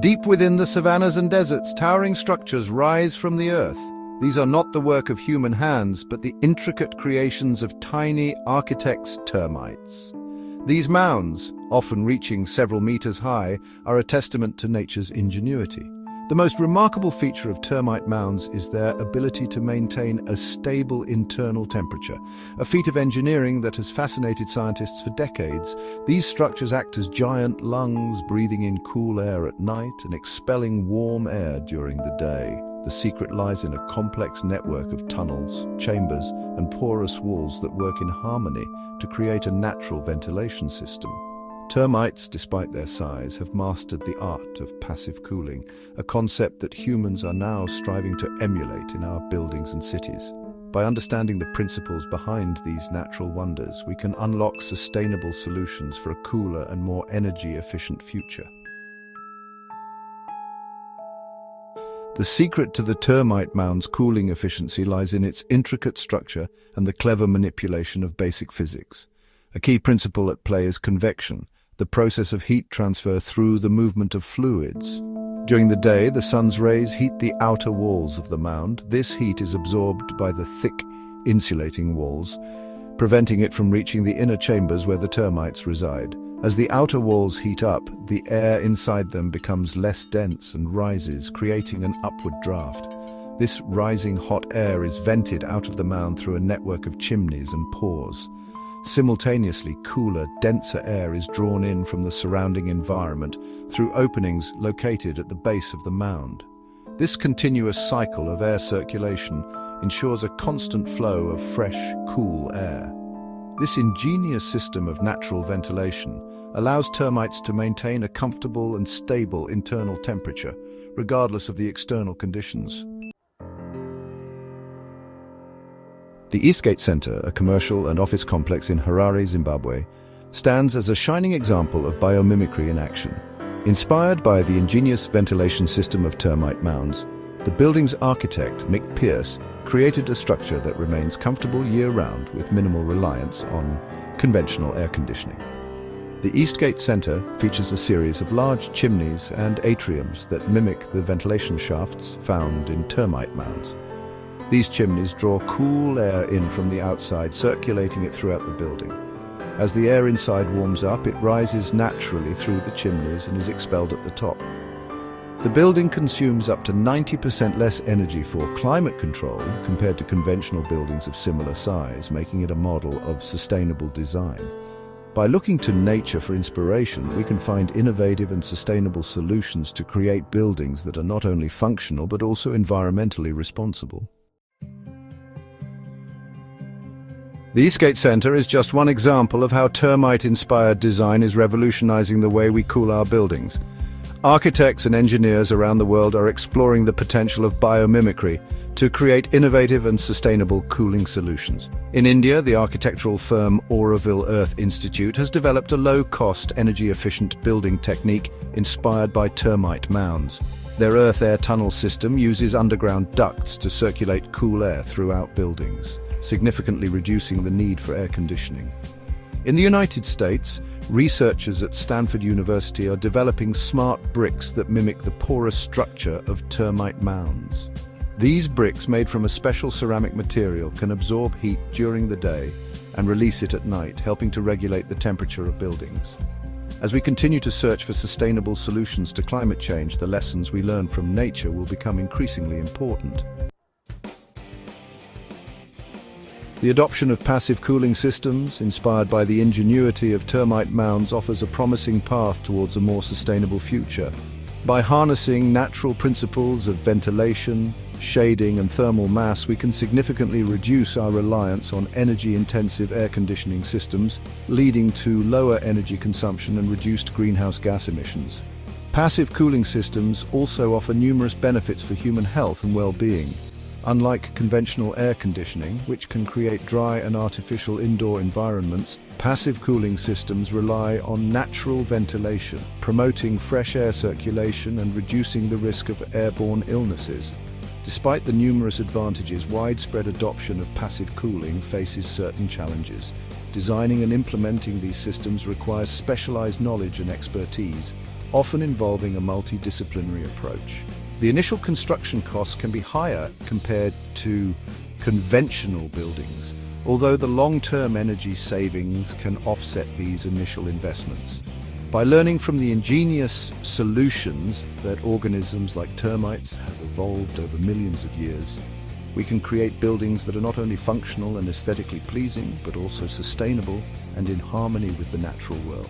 Deep within the savannas and deserts, towering structures rise from the earth. These are not the work of human hands, but the intricate creations of tiny architects' termites. These mounds, often reaching several meters high, are a testament to nature's ingenuity. The most remarkable feature of termite mounds is their ability to maintain a stable internal temperature, a feat of engineering that has fascinated scientists for decades. These structures act as giant lungs, breathing in cool air at night and expelling warm air during the day. The secret lies in a complex network of tunnels, chambers, and porous walls that work in harmony to create a natural ventilation system. Termites, despite their size, have mastered the art of passive cooling, a concept that humans are now striving to emulate in our buildings and cities. By understanding the principles behind these natural wonders, we can unlock sustainable solutions for a cooler and more energy-efficient future. The secret to the termite mound's cooling efficiency lies in its intricate structure and the clever manipulation of basic physics. A key principle at play is convection, the process of heat transfer through the movement of fluids. During the day, the sun's rays heat the outer walls of the mound. This heat is absorbed by the thick, insulating walls, preventing it from reaching the inner chambers where the termites reside. As the outer walls heat up, the air inside them becomes less dense and rises, creating an upward draft. This rising hot air is vented out of the mound through a network of chimneys and pores. Simultaneously, cooler, denser air is drawn in from the surrounding environment through openings located at the base of the mound. This continuous cycle of air circulation ensures a constant flow of fresh, cool air. This ingenious system of natural ventilation allows termites to maintain a comfortable and stable internal temperature, regardless of the external conditions. The Eastgate Center, a commercial and office complex in Harare, Zimbabwe, stands as a shining example of biomimicry in action. Inspired by the ingenious ventilation system of termite mounds, the building's architect, Mick Pierce, created a structure that remains comfortable year-round with minimal reliance on conventional air conditioning. The Eastgate Center features a series of large chimneys and atriums that mimic the ventilation shafts found in termite mounds. These chimneys draw cool air in from the outside, circulating it throughout the building. As the air inside warms up, it rises naturally through the chimneys and is expelled at the top. The building consumes up to 90% less energy for climate control compared to conventional buildings of similar size, making it a model of sustainable design. By looking to nature for inspiration, we can find innovative and sustainable solutions to create buildings that are not only functional but also environmentally responsible. The Eastgate Center is just one example of how termite-inspired design is revolutionizing the way we cool our buildings. Architects and engineers around the world are exploring the potential of biomimicry to create innovative and sustainable cooling solutions. In India, the architectural firm Auroville Earth Institute has developed a low-cost, energy-efficient building technique inspired by termite mounds. Their earth-air tunnel system uses underground ducts to circulate cool air throughout buildings, significantly reducing the need for air conditioning. In the United States, researchers at Stanford University are developing smart bricks that mimic the porous structure of termite mounds. These bricks, made from a special ceramic material, can absorb heat during the day and release it at night, helping to regulate the temperature of buildings. As we continue to search for sustainable solutions to climate change, the lessons we learn from nature will become increasingly important. The adoption of passive cooling systems, inspired by the ingenuity of termite mounds, offers a promising path towards a more sustainable future. By harnessing natural principles of ventilation, shading, and thermal mass, we can significantly reduce our reliance on energy-intensive air conditioning systems, leading to lower energy consumption and reduced greenhouse gas emissions. Passive cooling systems also offer numerous benefits for human health and well-being. Unlike conventional air conditioning, which can create dry and artificial indoor environments, passive cooling systems rely on natural ventilation, promoting fresh air circulation and reducing the risk of airborne illnesses. Despite the numerous advantages, widespread adoption of passive cooling faces certain challenges. Designing and implementing these systems requires specialized knowledge and expertise, often involving a multidisciplinary approach. The initial construction costs can be higher compared to conventional buildings, although the long-term energy savings can offset these initial investments. By learning from the ingenious solutions that organisms like termites have evolved over millions of years, we can create buildings that are not only functional and aesthetically pleasing, but also sustainable and in harmony with the natural world.